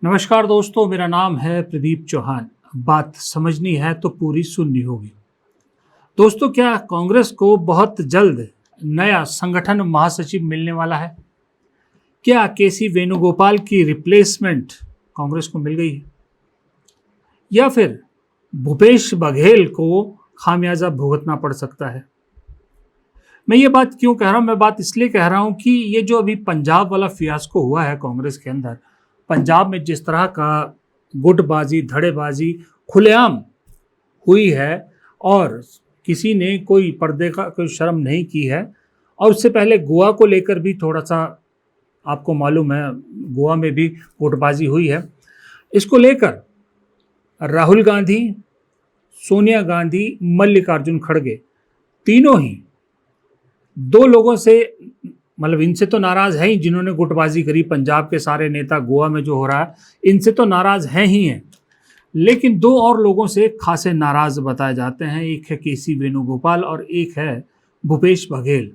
नमस्कार दोस्तों, मेरा नाम है प्रदीप चौहान। बात समझनी है तो पूरी सुननी होगी। दोस्तों, क्या कांग्रेस को बहुत जल्द नया संगठन महासचिव मिलने वाला है? क्या केसी वेणुगोपाल की रिप्लेसमेंट कांग्रेस को मिल गई है, या फिर भूपेश बघेल को खामियाजा भुगतना पड़ सकता है? मैं ये बात क्यों कह रहा हूँ? मैं बात इसलिए कह रहा हूँ कि ये जो अभी पंजाब वाला फियास्को हुआ है कांग्रेस के अंदर, पंजाब में जिस तरह का गुटबाजी, धड़ेबाजी खुलेआम हुई है और किसी ने कोई पर्दे का कोई शर्म नहीं की है। और उससे पहले गोवा को लेकर भी थोड़ा सा आपको मालूम है, गोवा में भी गुटबाजी हुई है। इसको लेकर राहुल गांधी, सोनिया गांधी, मल्लिकार्जुन खड़गे, तीनों ही दो लोगों से मतलब इनसे तो नाराज हैं ही, जिन्होंने गुटबाजी करी। पंजाब के सारे नेता गोवा में जो हो रहा है इनसे तो नाराज हैं ही हैं, लेकिन दो और लोगों से खासे नाराज बताए जाते हैं। एक है केसी वेणुगोपाल और एक है भूपेश बघेल,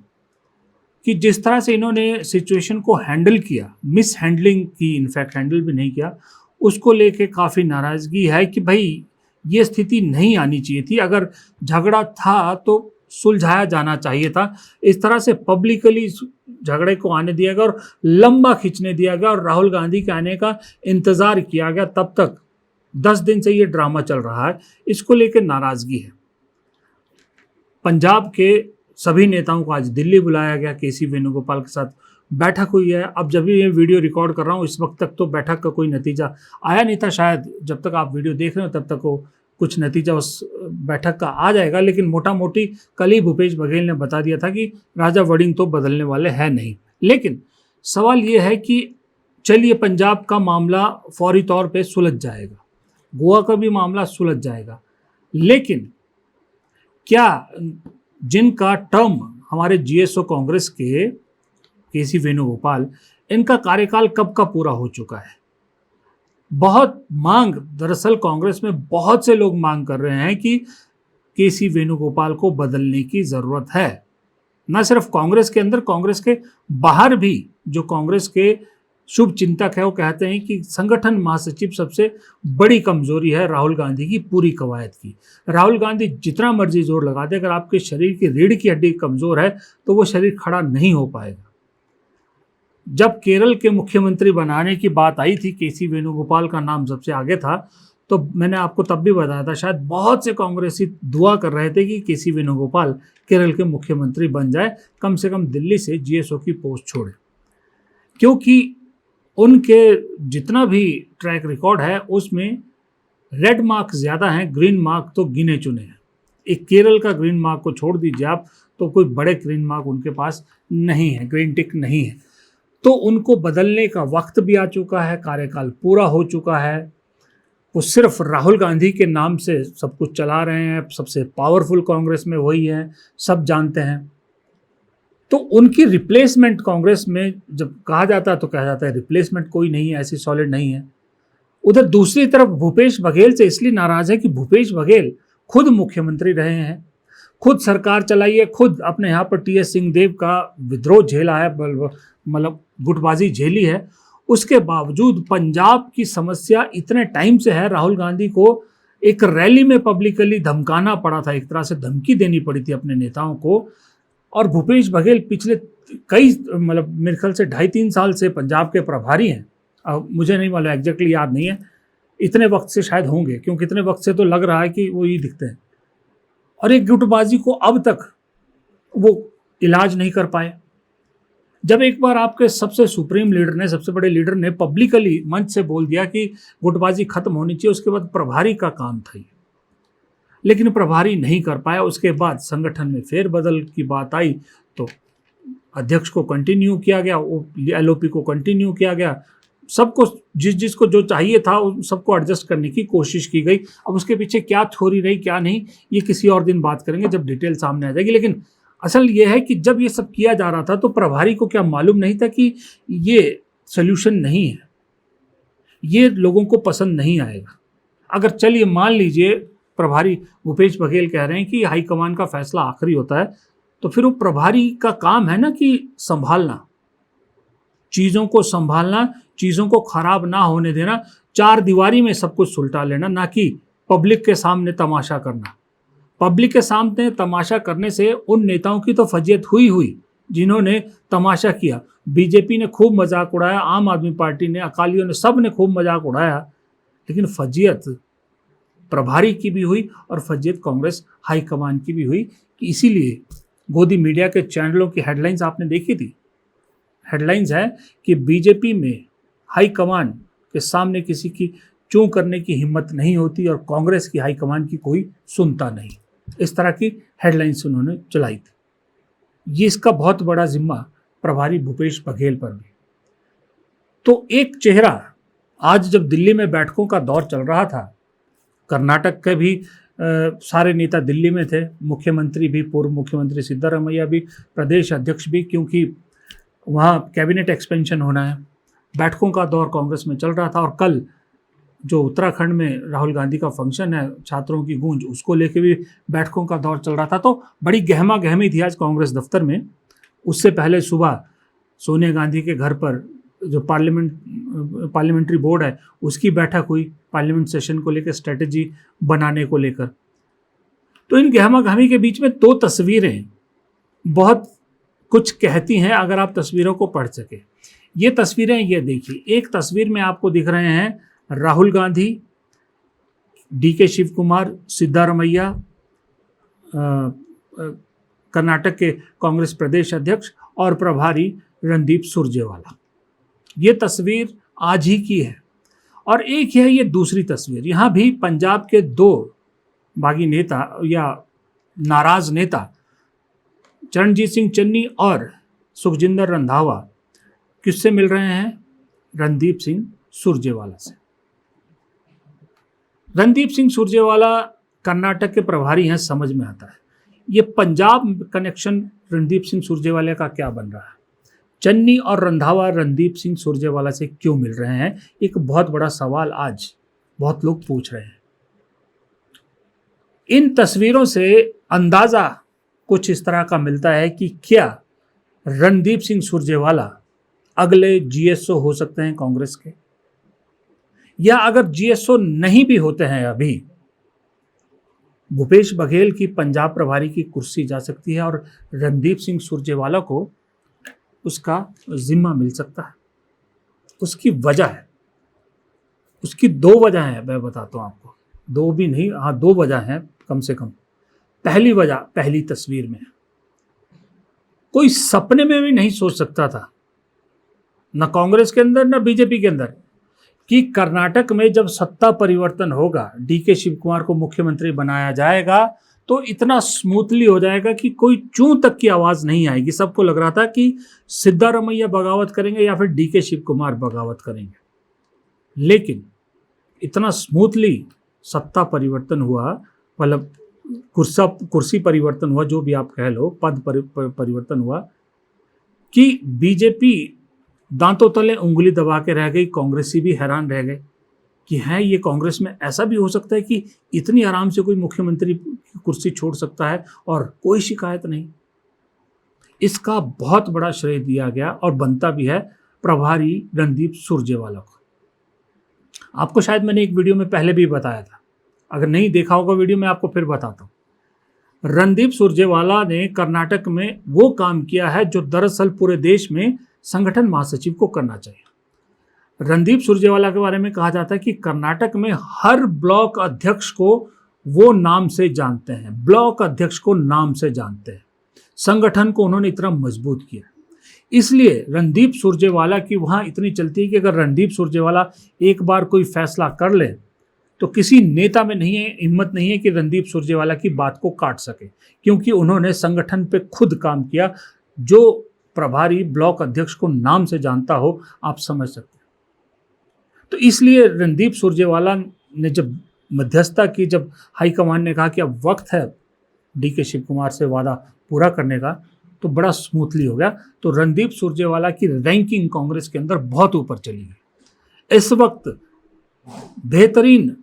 कि जिस तरह से इन्होंने सिचुएशन को हैंडल किया, मिस हैंडलिंग की, इनफैक्ट हैंडल भी नहीं किया, उसको लेके काफ़ी नाराज़गी है कि भाई ये स्थिति नहीं आनी चाहिए थी। अगर झगड़ा था तो सुलझाया जाना चाहिए था। इस तरह से पब्लिकली झगड़े को आने दिया गया और लंबा खींचने दिया गया और राहुल गांधी के आने का इंतज़ार किया गया। तब तक 10 दिन से ये ड्रामा चल रहा है, इसको लेकर नाराज़गी है। पंजाब के सभी नेताओं को आज दिल्ली बुलाया गया, केसी वेणुगोपाल के साथ बैठक हुई है। अब जब भी ये वीडियो रिकॉर्ड कर रहा हूँ, इस वक्त तक तो बैठक का कोई नतीजा आया नहीं था। शायद जब तक आप वीडियो देख रहे हो तब तक वो कुछ नतीजा उस बैठक का आ जाएगा, लेकिन मोटा मोटी कल ही भूपेश बघेल ने बता दिया था कि राजा वड़िंग तो बदलने वाले हैं नहीं। लेकिन सवाल ये है कि चलिए, पंजाब का मामला फौरी तौर पे सुलझ जाएगा, गोवा का भी मामला सुलझ जाएगा, लेकिन क्या जिनका टर्म हमारे जीएसओ कांग्रेस के केसी वेणुगोपाल, इनका कार्यकाल कब का पूरा हो चुका है? बहुत मांग, दरअसल कांग्रेस में बहुत से लोग मांग कर रहे हैं कि केसी वेणुगोपाल को बदलने की ज़रूरत है। न सिर्फ कांग्रेस के अंदर, कांग्रेस के बाहर भी जो कांग्रेस के शुभ चिंतक है वो कहते हैं कि संगठन महासचिव सबसे बड़ी कमजोरी है राहुल गांधी की पूरी कवायद की। राहुल गांधी जितना मर्जी जोर लगा दे, अगर आपके शरीर की रीढ़ की हड्डी कमजोर है तो वो शरीर खड़ा नहीं हो पाएगा। जब केरल के मुख्यमंत्री बनाने की बात आई थी, केसी वेणुगोपाल का नाम सबसे आगे था, तो मैंने आपको तब भी बताया था, शायद बहुत से कांग्रेसी दुआ कर रहे थे कि केसी वेणुगोपाल केरल के मुख्यमंत्री बन जाए, कम से कम दिल्ली से जीएसओ की पोस्ट छोड़े, क्योंकि उनके जितना भी ट्रैक रिकॉर्ड है उसमें रेड मार्क ज़्यादा हैं, ग्रीन मार्क तो गिने चुने हैं। एक केरल का ग्रीन मार्क को छोड़ दीजिए आप, तो कोई बड़े ग्रीन मार्क उनके पास नहीं है, ग्रीन टिक नहीं है। तो उनको बदलने का वक्त भी आ चुका है, कार्यकाल पूरा हो चुका है। वो सिर्फ राहुल गांधी के नाम से सब कुछ चला रहे हैं, सबसे पावरफुल कांग्रेस में वही है, सब जानते हैं। तो उनकी रिप्लेसमेंट कांग्रेस में जब कहा जाता है तो कहा जाता है रिप्लेसमेंट कोई नहीं है, ऐसी सॉलिड नहीं है। उधर दूसरी तरफ भूपेश बघेल से इसलिए नाराज है कि भूपेश बघेल खुद मुख्यमंत्री रहे हैं, खुद सरकार चलाई है, खुद अपने यहाँ पर टीएस सिंहदेव का विद्रोह झेला है, मतलब गुटबाजी झेली है। उसके बावजूद पंजाब की समस्या इतने टाइम से है, राहुल गांधी को एक रैली में पब्लिकली धमकाना पड़ा था, एक तरह से धमकी देनी पड़ी थी अपने नेताओं को। और भूपेश बघेल पिछले कई मतलब मेरे ख्याल से 2.5-3 साल से पंजाब के प्रभारी हैं। अब मुझे नहीं मालूम, एग्जैक्टली याद नहीं है, इतने वक्त से शायद होंगे, क्योंकि इतने वक्त से तो लग रहा है कि वो ही दिखते हैं। और एक गुटबाजी को अब तक वो इलाज नहीं कर पाए। जब एक बार आपके सबसे सुप्रीम लीडर ने, सबसे बड़े लीडर ने पब्लिकली मंच से बोल दिया कि गुटबाजी खत्म होनी चाहिए, उसके बाद प्रभारी का काम था ये, लेकिन प्रभारी नहीं कर पाया। उसके बाद संगठन में फेरबदल की बात आई तो अध्यक्ष को कंटिन्यू किया गया, एलओपी को कंटिन्यू किया गया, सबको जिसको जो चाहिए था उन सबको एडजस्ट करने की कोशिश की गई। अब उसके पीछे क्या थ्योरी रही क्या नहीं, ये किसी और दिन बात करेंगे जब डिटेल सामने आ जाएगी। लेकिन असल ये है कि जब ये सब किया जा रहा था तो प्रभारी को क्या मालूम नहीं था कि ये सोल्यूशन नहीं है, ये लोगों को पसंद नहीं आएगा। अगर चलिए मान लीजिए प्रभारी भूपेश बघेल कह रहे हैं कि हाईकमान का फैसला आखिरी होता है, तो फिर वो प्रभारी का काम है ना कि संभालना, चीज़ों को संभालना, चीज़ों को खराब ना होने देना, चार दीवारी में सब कुछ सुलटा लेना, ना कि पब्लिक के सामने तमाशा करना। पब्लिक के सामने तमाशा करने से उन नेताओं की तो फजीयत हुई जिन्होंने तमाशा किया। बीजेपी ने खूब मजाक उड़ाया, आम आदमी पार्टी ने, अकालियों ने, सब ने खूब मजाक उड़ाया, लेकिन फजीयत प्रभारी की भी हुई और फजीयत कांग्रेस हाईकमान की भी हुई। कि इसीलिए गोदी मीडिया के चैनलों की हेडलाइंस आपने देखी थी। हेडलाइंस है कि बीजेपी में हाईकमान के सामने किसी की चूं करने की हिम्मत नहीं होती और कांग्रेस की हाईकमान की कोई सुनता नहीं। इस तरह की हेडलाइंस उन्होंने चलाई थी। ये इसका बहुत बड़ा जिम्मा प्रभारी भूपेश बघेल पर भी। तो एक चेहरा, आज जब दिल्ली में बैठकों का दौर चल रहा था, कर्नाटक के भी सारे नेता दिल्ली में थे, मुख्यमंत्री भी, पूर्व मुख्यमंत्री सिद्धारमैया भी, प्रदेश अध्यक्ष भी, क्योंकि वहाँ कैबिनेट एक्सपेंशन होना है। बैठकों का दौर कांग्रेस में चल रहा था और कल जो उत्तराखंड में राहुल गांधी का फंक्शन है, छात्रों की गूंज, उसको लेके भी बैठकों का दौर चल रहा था। तो बड़ी गहमा गहमी थी आज कांग्रेस दफ्तर में। उससे पहले सुबह सोनिया गांधी के घर पर जो पार्लियामेंट्री बोर्ड है उसकी बैठक हुई, पार्लियामेंट सेशन को लेकर, स्ट्रेटेजी बनाने को लेकर। तो इन गहमा गहमी के बीच में दो तस्वीरें बहुत कुछ कहती हैं, अगर आप तस्वीरों को पढ़ सके। ये तस्वीरें, ये देखिए, एक तस्वीर में आपको दिख रहे हैं राहुल गांधी, डीके शिव कुमार, सिद्धारमैया, कर्नाटक के कांग्रेस प्रदेश अध्यक्ष, और प्रभारी रणदीप सुरजेवाला। ये तस्वीर आज ही की है। और एक है ये दूसरी तस्वीर, यहाँ भी पंजाब के दो बागी नेता या नाराज नेता चरणजीत सिंह चन्नी और सुखजिंदर रंधावा किससे मिल रहे हैं? रणदीप सिंह सुरजेवाला से। रणदीप सिंह सुरजेवाला कर्नाटक के प्रभारी हैं, समझ में आता है। ये पंजाब कनेक्शन रणदीप सिंह सुरजेवाला का क्या बन रहा है? चन्नी और रंधावा रणदीप सिंह सुरजेवाला से क्यों मिल रहे हैं? एक बहुत बड़ा सवाल आज बहुत लोग पूछ रहे हैं। इन तस्वीरों से अंदाजा कुछ इस तरह का मिलता है कि क्या रणदीप सिंह सुरजेवाला अगले जीएसओ हो सकते हैं कांग्रेस के, या अगर जीएसओ नहीं भी होते हैं अभी, भूपेश बघेल की पंजाब प्रभारी की कुर्सी जा सकती है और रणदीप सिंह सुरजेवाला को उसका जिम्मा मिल सकता है। उसकी वजह है, उसकी दो वजह है, मैं बताता हूं आपको। दो भी नहीं, हाँ, दो वजह हैं कम से कम। पहली वजह पहली तस्वीर में, कोई सपने में भी नहीं सोच सकता था, न कांग्रेस के अंदर न बीजेपी के अंदर, कि कर्नाटक में जब सत्ता परिवर्तन होगा, डीके शिव कुमार को मुख्यमंत्री बनाया जाएगा, तो इतना स्मूथली हो जाएगा कि कोई चूं तक की आवाज नहीं आएगी। सबको लग रहा था कि सिद्धारमैया बगावत करेंगे या फिर डीके शिव कुमार बगावत करेंगे, लेकिन इतना स्मूथली सत्ता परिवर्तन हुआ, मतलब कुर्सी परिवर्तन हुआ, जो भी आप कह लो, पद परिवर्तन हुआ, कि बीजेपी दांतों तले उंगली दबा के रह गई। कांग्रेसी भी हैरान रह गए कि है ये कांग्रेस में ऐसा भी हो सकता है कि इतनी आराम से कोई मुख्यमंत्री की कुर्सी छोड़ सकता है और कोई शिकायत नहीं। इसका बहुत बड़ा श्रेय दिया गया और बनता भी है प्रभारी रणदीप सुरजेवाला को। आपको शायद मैंने एक वीडियो में पहले भी बताया था, अगर नहीं देखा होगा वीडियो में आपको फिर बताता हूं। रणदीप सुरजेवाला ने कर्नाटक में वो काम किया है जो दरअसल पूरे देश में संगठन महासचिव को करना चाहिए। रणदीप सुरजेवाला के बारे में कहा जाता है कि कर्नाटक में हर ब्लॉक अध्यक्ष को वो नाम से जानते हैं, ब्लॉक अध्यक्ष को नाम से जानते हैं। संगठन को उन्होंने इतना मजबूत किया, इसलिए रणदीप सुरजेवाला की वहां इतनी चलती है कि अगर रणदीप सुरजेवाला एक बार कोई फैसला कर ले तो किसी नेता में नहीं है, हिम्मत नहीं है कि रणदीप सुरजेवाला की बात को काट सके, क्योंकि उन्होंने संगठन पे खुद काम किया। जो प्रभारी ब्लॉक अध्यक्ष को नाम से जानता हो, आप समझ सकते हैं। तो इसलिए रणदीप सुरजेवाला ने जब मध्यस्थता की, जब हाईकमान ने कहा कि अब वक्त है डीके शिव कुमार से वादा पूरा करने का, तो बड़ा स्मूथली हो गया। तो रणदीप सुरजेवाला की रैंकिंग कांग्रेस के अंदर बहुत ऊपर चली गई। इस वक्त बेहतरीन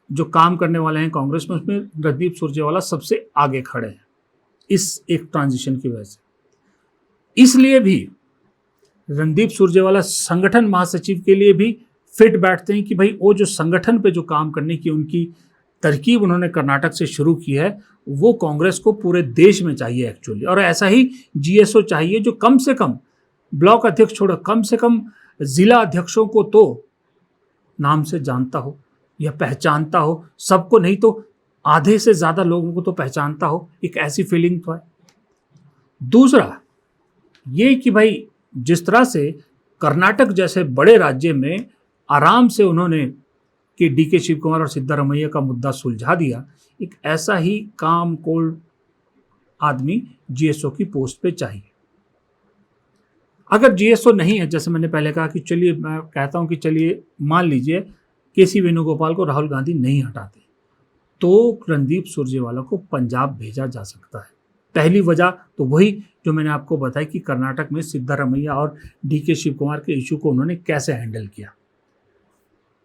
जो काम करने वाले हैं कांग्रेस में, उसमें रणदीप सुरजेवाला सबसे आगे खड़े हैं इस एक ट्रांजिशन की वजह से। इसलिए भी रणदीप सुरजेवाला संगठन महासचिव के लिए भी फिट बैठते हैं कि भाई वो जो संगठन पे जो काम करने की उनकी तरकीब उन्होंने कर्नाटक से शुरू की है वो कांग्रेस को पूरे देश में चाहिए एक्चुअली। और ऐसा ही जीएसओ चाहिए जो कम से कम ब्लॉक अध्यक्ष छोड़ो, कम से कम जिला अध्यक्षों को तो नाम से जानता हो या पहचानता हो, सबको नहीं तो आधे से ज़्यादा लोगों को तो पहचानता हो, एक ऐसी फीलिंग तो है। दूसरा ये कि भाई जिस तरह से कर्नाटक जैसे बड़े राज्य में आराम से उन्होंने कि डीके शिव कुमार और सिद्धारमैया का मुद्दा सुलझा दिया, एक ऐसा ही काम कोल्ड आदमी जीएसओ की पोस्ट पे चाहिए। अगर जीएसओ नहीं है, जैसे मैंने पहले कहा कि चलिए मैं कहता हूं कि चलिए मान लीजिए केसी वेणुगोपाल को राहुल गांधी नहीं हटाते तो रणदीप सुरजेवाला को पंजाब भेजा जा सकता है। पहली वजह तो वही जो मैंने आपको बताई कि कर्नाटक में सिद्धारमैया और डीके शिव कुमार के इशू को उन्होंने कैसे हैंडल किया,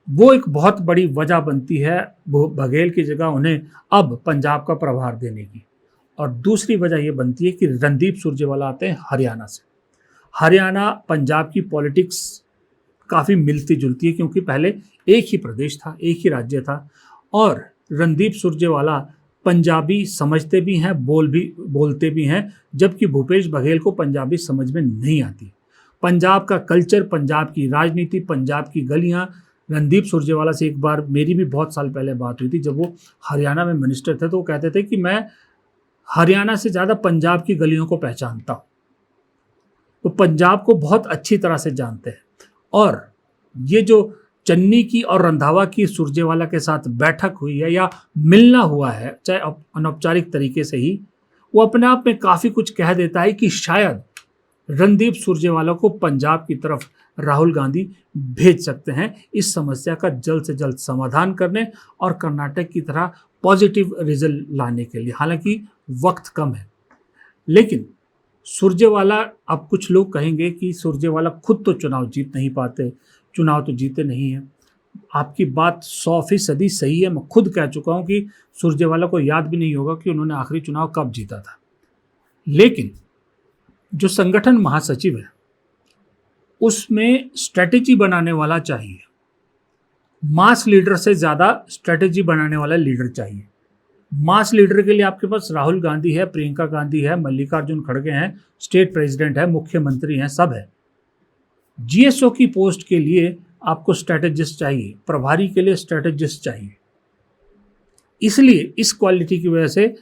वो एक बहुत बड़ी वजह बनती है बघेल की जगह उन्हें अब पंजाब का प्रभार देने की। और दूसरी वजह ये बनती है कि रणदीप सुरजेवाला आते हैं हरियाणा से। हरियाणा पंजाब की पॉलिटिक्स काफ़ी मिलती जुलती है क्योंकि पहले एक ही प्रदेश था, एक ही राज्य था। और रणदीप सुरजेवाला पंजाबी समझते भी हैं, बोलते भी हैं, जबकि भूपेश बघेल को पंजाबी समझ में नहीं आती। पंजाब का कल्चर, पंजाब की राजनीति, पंजाब की गलियां, रणदीप सुरजेवाला से एक बार मेरी भी बहुत साल पहले बात हुई थी जब वो हरियाणा में मिनिस्टर थे, तो वो कहते थे कि मैं हरियाणा से ज़्यादा पंजाब की गलियों को पहचानता हूँ। तो पंजाब को बहुत अच्छी तरह से जानते हैं। और ये जो चन्नी की और रंधावा की सुरजेवाला के साथ बैठक हुई है या मिलना हुआ है, चाहे अनौपचारिक तरीके से ही, वो अपने आप में काफ़ी कुछ कह देता है कि शायद रणदीप सुरजेवाला को पंजाब की तरफ राहुल गांधी भेज सकते हैं इस समस्या का जल्द से जल्द समाधान करने और कर्नाटक की तरह पॉजिटिव रिजल्ट लाने के लिए। हालांकि वक्त कम है, लेकिन सुरजेवाला, अब कुछ लोग कहेंगे कि सुरजेवाला खुद तो चुनाव जीत नहीं पाते, चुनाव तो जीते नहीं हैं। आपकी बात 100% सही है। मैं खुद कह चुका हूं कि सुरजेवाला को याद भी नहीं होगा कि उन्होंने आखिरी चुनाव कब जीता था। लेकिन जो संगठन महासचिव है उसमें स्ट्रेटेजी बनाने वाला चाहिए। मास लीडर से ज़्यादा स्ट्रेटेजी बनाने वाला लीडर चाहिए। मास लीडर के लिए आपके पास राहुल गांधी है, प्रियंका गांधी है, मल्लिकार्जुन खड़गे हैं, स्टेट प्रेसिडेंट है, मुख्यमंत्री हैं, सब है। जीएसओ की पोस्ट के लिए आपको स्ट्रेटेजिस्ट चाहिए, प्रभारी के लिए स्ट्रेटेजिस्ट चाहिए। इसलिए इस क्वालिटी की वजह से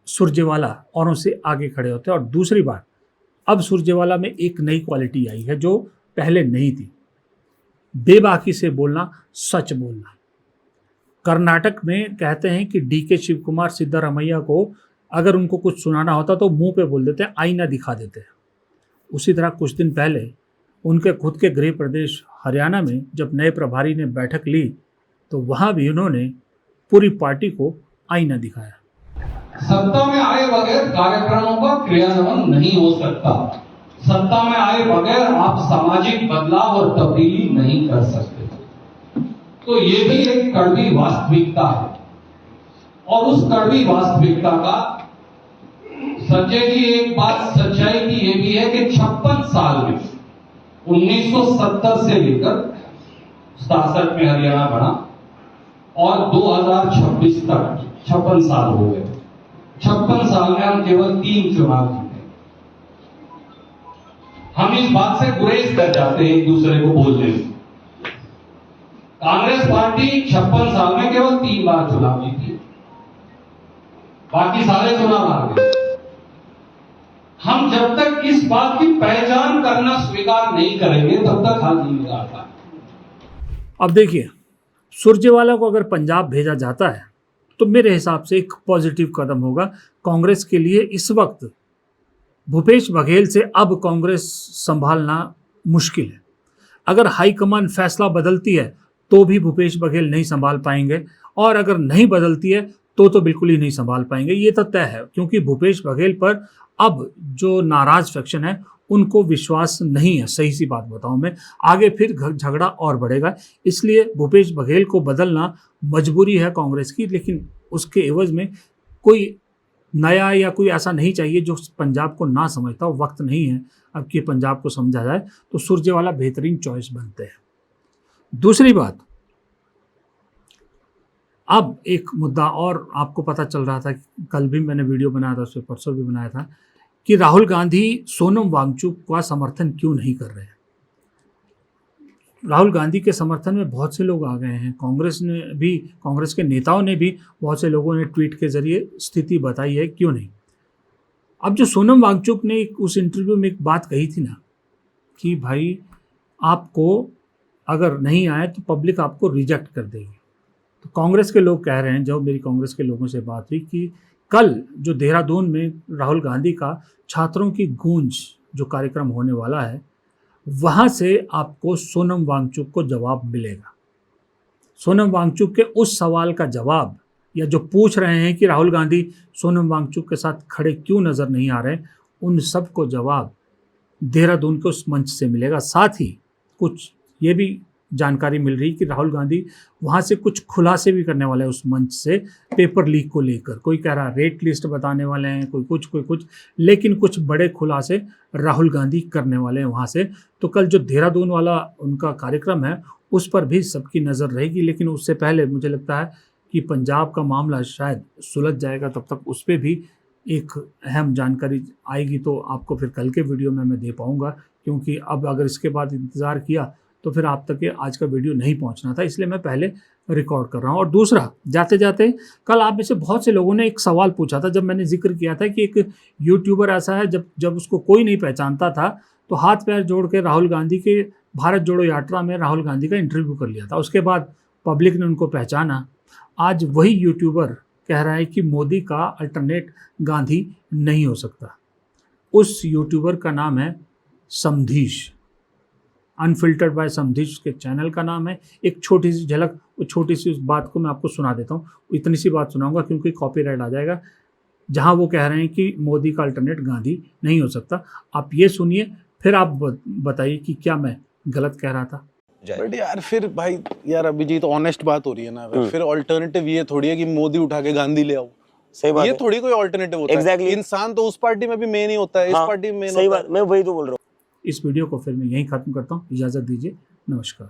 सुरजेवाला औरों से आगे खड़े होते हैं। और दूसरी बात, अब सुरजेवाला में एक नई क्वालिटी आई है जो पहले नहीं थी, बेबाकी से बोलना, सच बोलना। कर्नाटक में कहते हैं कि डीके शिव कुमार, सिद्धारमैया को अगर उनको कुछ सुनाना होता तो मुंह पे बोल देते हैं, आईना दिखा देते हैं। उसी तरह कुछ दिन पहले उनके खुद के गृह प्रदेश हरियाणा में जब नए प्रभारी ने बैठक ली तो वहाँ भी उन्होंने पूरी पार्टी को आईना दिखाया। सत्ता में आए बगैर कार्यक्रमों का क्रियान्वयन नहीं हो सकता। सत्ता में आए बगैर आप सामाजिक बदलाव और तब्दीली नहीं कर सकते। तो ये भी एक कड़वी वास्तविकता है। और उस कड़वी वास्तविकता का संजय जी, एक बात सच्चाई की ये भी है कि 56 साल में 1970 से लेकर 67 में हरियाणा बना और 2026 तक 56 साल हो गए। 56 साल में हम केवल 3 चुनाव जीते। हम इस बात से गुरेज कर जाते हैं एक दूसरे को बोलने में। कांग्रेस पार्टी 56 साल में केवल 3 बार चुनाव जीती, बाकी सारे चुनाव हार गए। हम जब तक इस बात की पहचान करना स्वीकार नहीं करेंगे तब तक हाल नहीं निकालता। अब देखिए, सुरजेवाला को अगर पंजाब भेजा जाता है तो मेरे हिसाब से एक पॉजिटिव कदम होगा कांग्रेस के लिए। इस वक्त भूपेश बघेल से अब कांग्रेस संभालना मुश्किल है। अगर हाईकमान फैसला बदलती है तो भी भूपेश बघेल नहीं संभाल पाएंगे, और अगर नहीं बदलती है तो बिल्कुल ही नहीं संभाल पाएंगे। ये तो तय है, क्योंकि भूपेश बघेल पर अब जो नाराज फैक्शन है उनको विश्वास नहीं है। सही सी बात बताऊं मैं, आगे फिर झगड़ा और बढ़ेगा। इसलिए भूपेश बघेल को बदलना मजबूरी है कांग्रेस की, लेकिन उसके एवज में कोई नया या कोई ऐसा नहीं चाहिए जो पंजाब को ना समझता हो। वक्त नहीं है, अब कि पंजाब को समझा जाए तो सुरजेवाला बेहतरीन चॉइस बनते हैं। दूसरी बात, अब एक मुद्दा और आपको पता चल रहा था, कल भी मैंने वीडियो बनाया था, उससे परसों भी बनाया था, कि राहुल गांधी सोनम वांगचुक का समर्थन क्यों नहीं कर रहे हैं। राहुल गांधी के समर्थन में बहुत से लोग आ गए हैं। कांग्रेस के नेताओं ने भी, बहुत से लोगों ने ट्वीट के जरिए स्थिति बताई है, क्यों नहीं। अब जो सोनम वांगचुक ने उस इंटरव्यू में एक बात कही थी ना कि भाई आपको अगर नहीं आए तो पब्लिक आपको रिजेक्ट कर देगी, तो कांग्रेस के लोग कह रहे हैं, जब मेरी कांग्रेस के लोगों से बात हुई, कि कल जो देहरादून में राहुल गांधी का छात्रों की गूंज जो कार्यक्रम होने वाला है, वहाँ से आपको सोनम वांगचुक को जवाब मिलेगा। सोनम वांगचुक के उस सवाल का जवाब, या जो पूछ रहे हैं कि राहुल गांधी सोनम वांगचुक के साथ खड़े क्यों नज़र नहीं आ रहे, उन सब को जवाब देहरादून के उस मंच से मिलेगा। साथ ही कुछ ये भी जानकारी मिल रही कि राहुल गांधी वहाँ से कुछ खुलासे भी करने वाले हैं उस मंच से, पेपर लीक को लेकर। कोई कह रहा रेट लिस्ट बताने वाले हैं, कोई कुछ, लेकिन कुछ बड़े खुलासे राहुल गांधी करने वाले हैं वहाँ से। तो कल जो देहरादून वाला उनका कार्यक्रम है, उस पर भी सबकी नज़र रहेगी। लेकिन उससे पहले मुझे लगता है कि पंजाब का मामला शायद सुलझ जाएगा, तब तक उस पर भी एक अहम जानकारी आएगी, तो आपको फिर कल के वीडियो में मैं दे पाऊँगा। क्योंकि अब अगर इसके बाद इंतज़ार किया तो फिर आप तक के आज का वीडियो नहीं पहुंचना था, इसलिए मैं पहले रिकॉर्ड कर रहा हूं। और दूसरा, जाते जाते कल आप में से बहुत से लोगों ने एक सवाल पूछा था, जब मैंने जिक्र किया था कि एक यूट्यूबर ऐसा है जब उसको कोई नहीं पहचानता था तो हाथ पैर जोड़ के राहुल गांधी के भारत जोड़ो यात्रा में राहुल गांधी का इंटरव्यू कर लिया था। उसके बाद पब्लिक ने उनको पहचाना। आज वही यूट्यूबर कह रहा है कि मोदी का अल्टरनेट गांधी नहीं हो सकता। उस यूट्यूबर का नाम है समधीश, अनफिल्टर्ड बाय समधीश के चैनल का नाम है। एक छोटी सी झलक, छोटी सी उस बात को मैं आपको सुना देता हूँ। इतनी सी बात सुनाऊंगा क्योंकि कॉपीराइट आ जाएगा, जहां वो कह रहे हैं कि मोदी का अल्टरनेट गांधी नहीं हो सकता। आप ये सुनिए, फिर आप बताइए कि क्या मैं गलत कह रहा था। बट यार फिर भाई यार अभिजीत, ऑनेस्ट बात हो रही है ना, फिर ऑल्टरनेटिव ये थोड़ी है कि मोदी उठा के गांधी ले आओ। सही बात ये है। थोड़ी कोई ऑल्टरनेटिव होता Exactly. है। इंसान तो उस पार्टी में भी मेन ही होता है, इस पार्टी में मेन सही होता है। बात, मैं वही तो बोल रहा हूँ। इस वीडियो को फिर मैं यहीं खत्म करता हूँ। इजाज़त दीजिए, नमस्कार।